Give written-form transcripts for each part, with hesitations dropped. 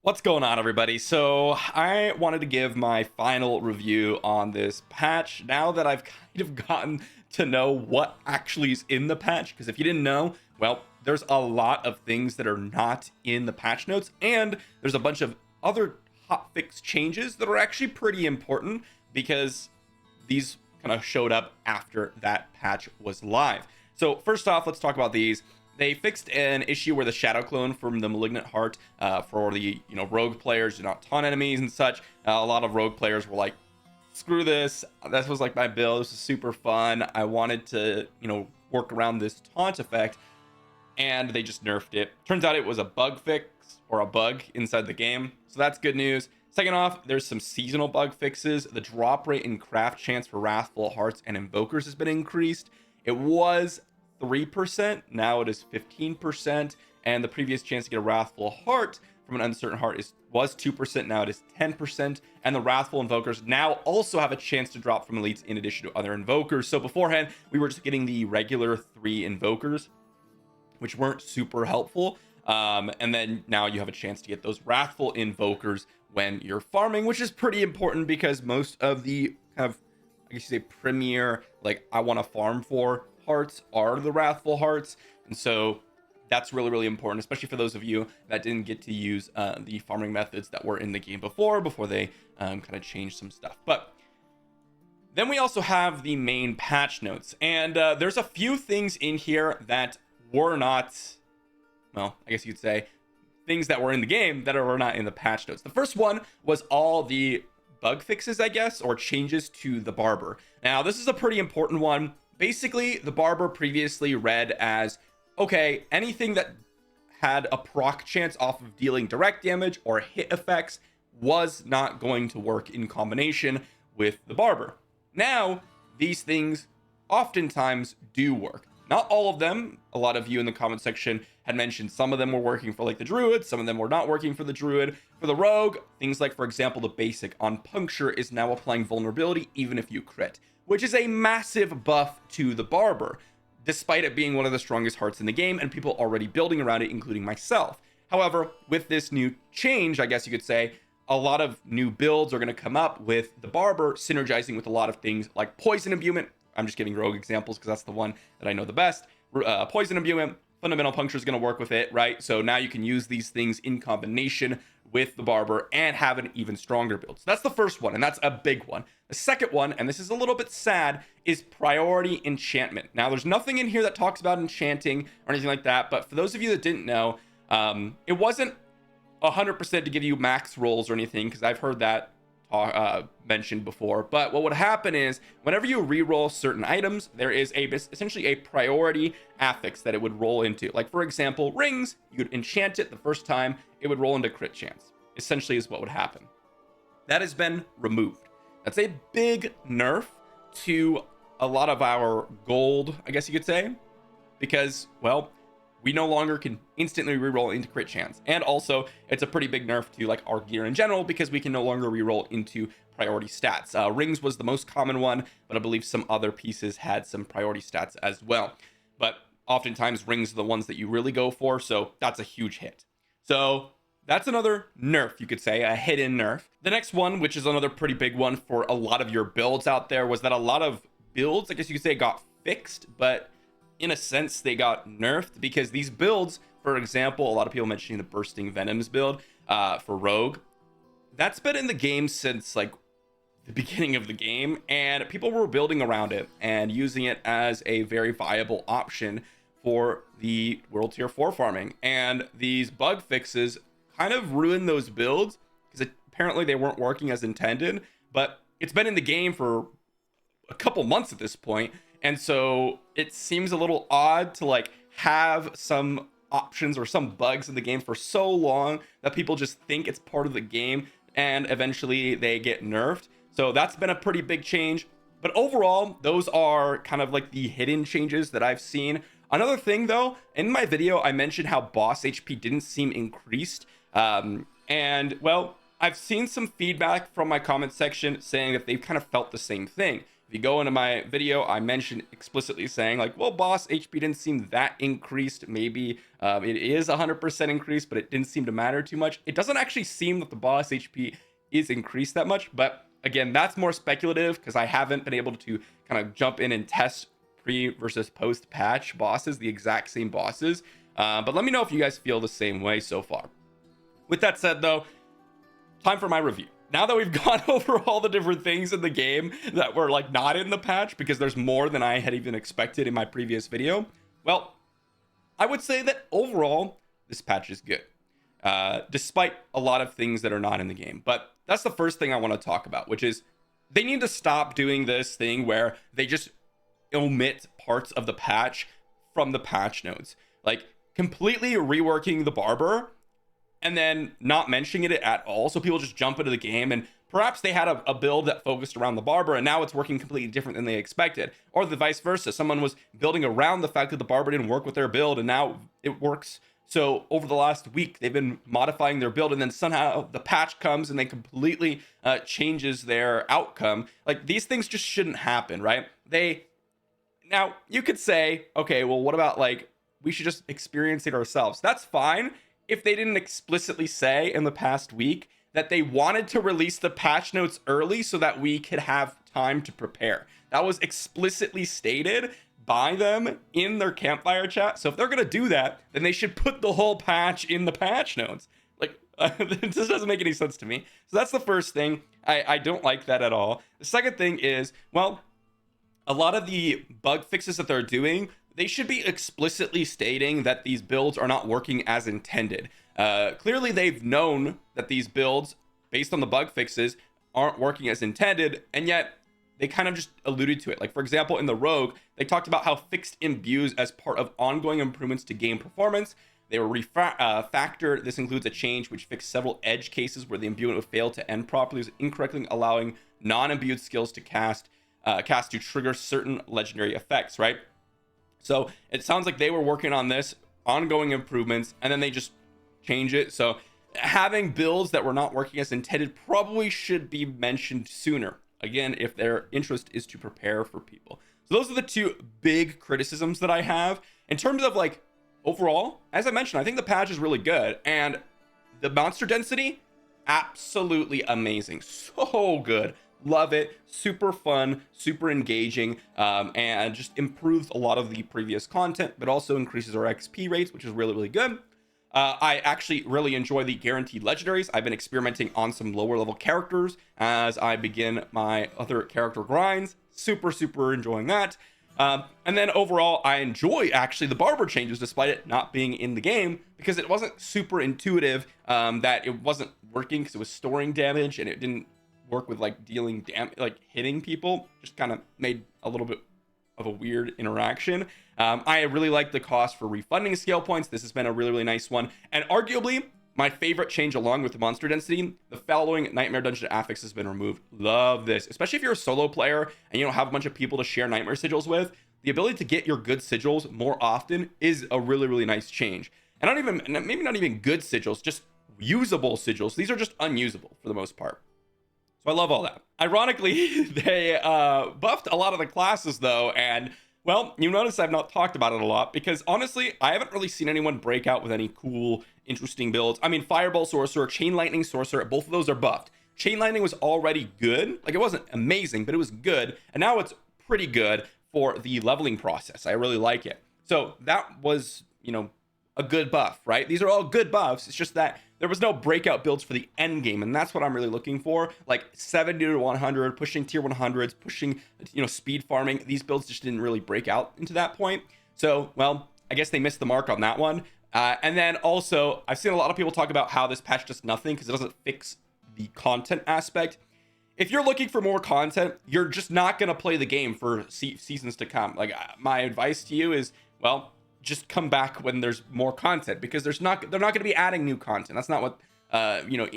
What's going on, everybody? So I wanted to give my final review on this patch now that I've kind of gotten to know what actually is in the patch, because if you didn't know, well, there's a lot of things that are not in the patch notes, and there's a bunch of other hotfix changes that are actually pretty important because these kind of showed up after that patch was live. So first off, let's talk about these. They fixed an issue where the shadow clone from the malignant heart for the rogue players do not taunt enemies and such. A lot of rogue players were like, screw this, this was like my build, this is super fun, I wanted to work around this taunt effect, and they just nerfed it. Turns out it was a bug fix or a bug inside the game, so that's good news. Second off, there's some seasonal bug fixes. The drop rate and craft chance for wrathful hearts and invokers has been increased. It was 3%, now it is 15%, and the previous chance to get a wrathful heart from an uncertain heart was 2%, now it is 10%, and the wrathful invokers now also have a chance to drop from elites in addition to other invokers. So beforehand we were just getting the regular 3 invokers, which weren't super helpful, and then now you have a chance to get those wrathful invokers when you're farming, which is pretty important because most of the kind of, I guess you say, premier, like, I want to farm for hearts are the wrathful hearts, and so that's really important, especially for those of you that didn't get to use the farming methods that were in the game before they kind of changed some stuff. But then we also have the main patch notes, and there's a few things in here that were not, well, I guess you could say things that were in the game that were not in the patch notes. The first one was all the bug fixes, I guess, or changes to the barber. Now this is a pretty important one. Basically, the barber previously read as, okay, anything that had a proc chance off of dealing direct damage or hit effects was not going to work in combination with the barber. Now, these things oftentimes do work. Not all of them. A lot of you in the comment section had mentioned some of them were working for like the druid, some of them were not working for the druid. For the rogue, things like, for example, the basic on puncture is now applying vulnerability even if you crit, which is a massive buff to the barber, despite it being one of the strongest hearts in the game and people already building around it, including myself. However, with this new change, I guess you could say, a lot of new builds are going to come up with the barber synergizing with a lot of things like poison imbuement. I'm just giving rogue examples because that's the one that I know the best. Poison imbuement, fundamental puncture is going to work with it, right? So now you can use these things in combination with the barber and have an even stronger build. So that's the first one, and that's a big one. The second one, and this is a little bit sad, is priority enchantment. Now there's nothing in here that talks about enchanting or anything like that, but for those of you that didn't know, it wasn't 100% to give you max rolls or anything, because I've heard that mentioned before. But what would happen is whenever you re-roll certain items, there is essentially a priority affix that it would roll into. Like, for example, rings, you'd enchant it the first time, it would roll into crit chance, essentially, is what would happen. That has been removed. That's a big nerf to a lot of our gold, I guess you could say, because, well, we no longer can instantly reroll into crit chance. And also, it's a pretty big nerf to like our gear in general because we can no longer reroll into priority stats. Rings was the most common one, but I believe some other pieces had some priority stats as well. But oftentimes rings are the ones that you really go for, so that's a huge hit. So that's another nerf, you could say, a hidden nerf. The next one, which is another pretty big one for a lot of your builds out there, was that a lot of builds, I guess you could say, got fixed, but in a sense they got nerfed, because these builds, for example, a lot of people mentioning the bursting venoms build for rogue, that's been in the game since like the beginning of the game, and people were building around it and using it as a very viable option for the world tier 4 farming. And these bug fixes kind of ruined those builds because apparently they weren't working as intended, but it's been in the game for a couple months at this point. And so it seems a little odd to like have some options or some bugs in the game for so long that people just think it's part of the game and eventually they get nerfed. So that's been a pretty big change. But overall, those are kind of like the hidden changes that I've seen. Another thing though, in my video, I mentioned how boss HP didn't seem increased. And well, I've seen some feedback from my comment section saying that they've kind of felt the same thing. If you go into my video, I mentioned explicitly saying like, well, boss HP didn't seem that increased. Maybe it is 100% increased, but it didn't seem to matter too much. It doesn't actually seem that the boss HP is increased that much, but again, that's more speculative because I haven't been able to kind of jump in and test pre versus post patch bosses, the exact same bosses. But let me know if you guys feel the same way so far. With that said, though, time for my review. Now that we've gone over all the different things in the game that were like not in the patch, because there's more than I had even expected in my previous video, well, I would say that overall this patch is good, despite a lot of things that are not in the game. But that's the first thing I want to talk about, which is they need to stop doing this thing where they just omit parts of the patch from the patch notes, like completely reworking the barber and then not mentioning it at all, so people just jump into the game, and perhaps they had a build that focused around the barber and now it's working completely different than they expected, or the vice versa. Someone was building around the fact that the barber didn't work with their build and now it works. So over the last week they've been modifying their build, and then somehow the patch comes and they completely changes their outcome. Like, these things just shouldn't happen, right? Now you could say, okay, well, what about like we should just experience it ourselves? That's fine if they didn't explicitly say in the past week that they wanted to release the patch notes early so that we could have time to prepare. That was explicitly stated by them in their campfire chat. So if they're gonna do that, then they should put the whole patch in the patch notes. Like, this doesn't make any sense to me. So that's the first thing. I don't like that at all. The second thing is, well, a lot of the bug fixes that they're doing, they should be explicitly stating that these builds are not working as intended. Clearly they've known that these builds, based on the bug fixes, aren't working as intended, and yet they kind of just alluded to it. Like, for example, in the Rogue, they talked about how fixed imbues as part of ongoing improvements to game performance. They were factored. This includes a change which fixed several edge cases where the imbuement would fail to end properly, incorrectly allowing non-imbued skills to cast to trigger certain legendary effects, right? So it sounds like they were working on this ongoing improvements and then they just change it. So having builds that were not working as intended probably should be mentioned sooner, again, if their interest is to prepare for people. So those are the two big criticisms that I have. In terms of like overall, as I mentioned, I think the patch is really good, and the monster density, absolutely amazing, so good. Love it. Super fun, super engaging, and just improves a lot of the previous content, but also increases our XP rates, which is really, really good. I actually really enjoy the guaranteed legendaries. I've been experimenting on some lower level characters as I begin my other character grinds. Super, super enjoying that. And then overall, I enjoy actually the barber changes, despite it not being in the game, because it wasn't super intuitive, that it wasn't working because it was storing damage and it didn't work with like dealing damage, like hitting people. Just kind of made a little bit of a weird interaction. I really like the cost for refunding skill points. This has been a really, really nice one, and arguably my favorite change along with the monster density. The following Nightmare Dungeon affix has been removed. Love this, especially if you're a solo player and you don't have a bunch of people to share nightmare sigils with. The ability to get your good sigils more often is a really, really nice change. And maybe not even good sigils, just usable sigils. These are just unusable for the most part. So I love all that. Ironically, they buffed a lot of the classes though, and well, you notice I've not talked about it a lot because honestly, I haven't really seen anyone break out with any cool, interesting builds. I mean, Fireball Sorcerer, Chain Lightning Sorcerer, both of those are buffed. Chain Lightning was already good. Like, it wasn't amazing, but it was good. And now it's pretty good for the leveling process. I really like it. So that was, you know, a good buff, right? These are all good buffs. It's just that there was no breakout builds for the end game, and that's what I'm really looking for. Like 70 to 100, pushing tier 100s, pushing, you know, speed farming. These builds just didn't really break out into that point. So, well, I guess they missed the mark on that one. And then also, I've seen a lot of people talk about how this patch does nothing because it doesn't fix the content aspect. If you're looking for more content, you're just not going to play the game for seasons to come. Like, my advice to you is, well, just come back when there's more content, because they're not going to be adding new content. That's not what you know,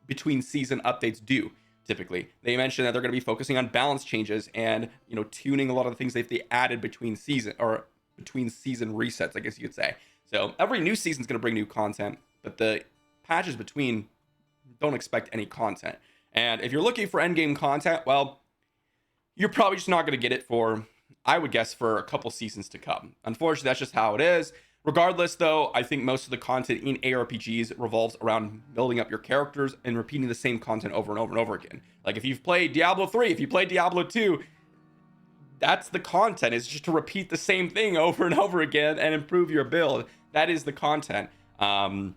between season updates do. Typically they mentioned that they're going to be focusing on balance changes and, you know, tuning a lot of the things they added between season resets, I guess you could say. So every new season is going to bring new content, but the patches between, don't expect any content. And if you're looking for endgame content, well, you're probably just not going to get it for, I would guess, for a couple seasons to come. Unfortunately, that's just how it is. Regardless, though, I think most of the content in ARPGs revolves around building up your characters and repeating the same content over and over and over again. Like if you've played Diablo 3, if you played Diablo 2, that's the content. It's just to repeat the same thing over and over again and improve your build. That is the content. I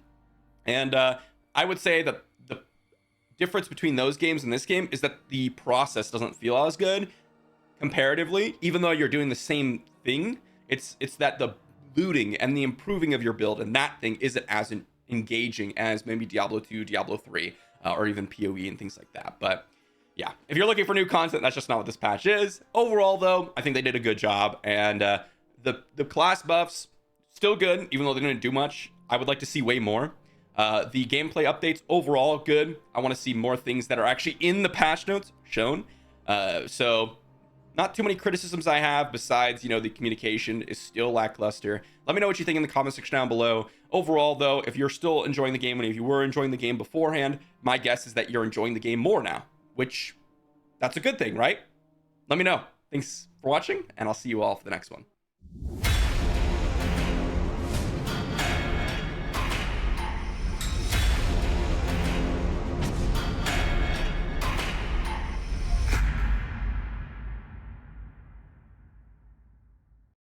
would say that the difference between those games and this game is that the process doesn't feel as good comparatively, even though you're doing the same thing. It's that the looting and the improving of your build and that thing isn't as engaging as maybe Diablo 2, Diablo 3, or even PoE and things like that. But yeah, if you're looking for new content, that's just not what this patch is. Overall, though, I think they did a good job, and the class buffs still good, even though they didn't do much. I would like to see way more. The gameplay updates overall good. I want to see more things that are actually in the patch notes shown. So not too many criticisms I have besides, the communication is still lackluster. Let me know what you think in the comment section down below. Overall, though, if you're still enjoying the game, and if you were enjoying the game beforehand, my guess is that you're enjoying the game more now, which that's a good thing, right? Let me know. Thanks for watching, and I'll see you all for the next one.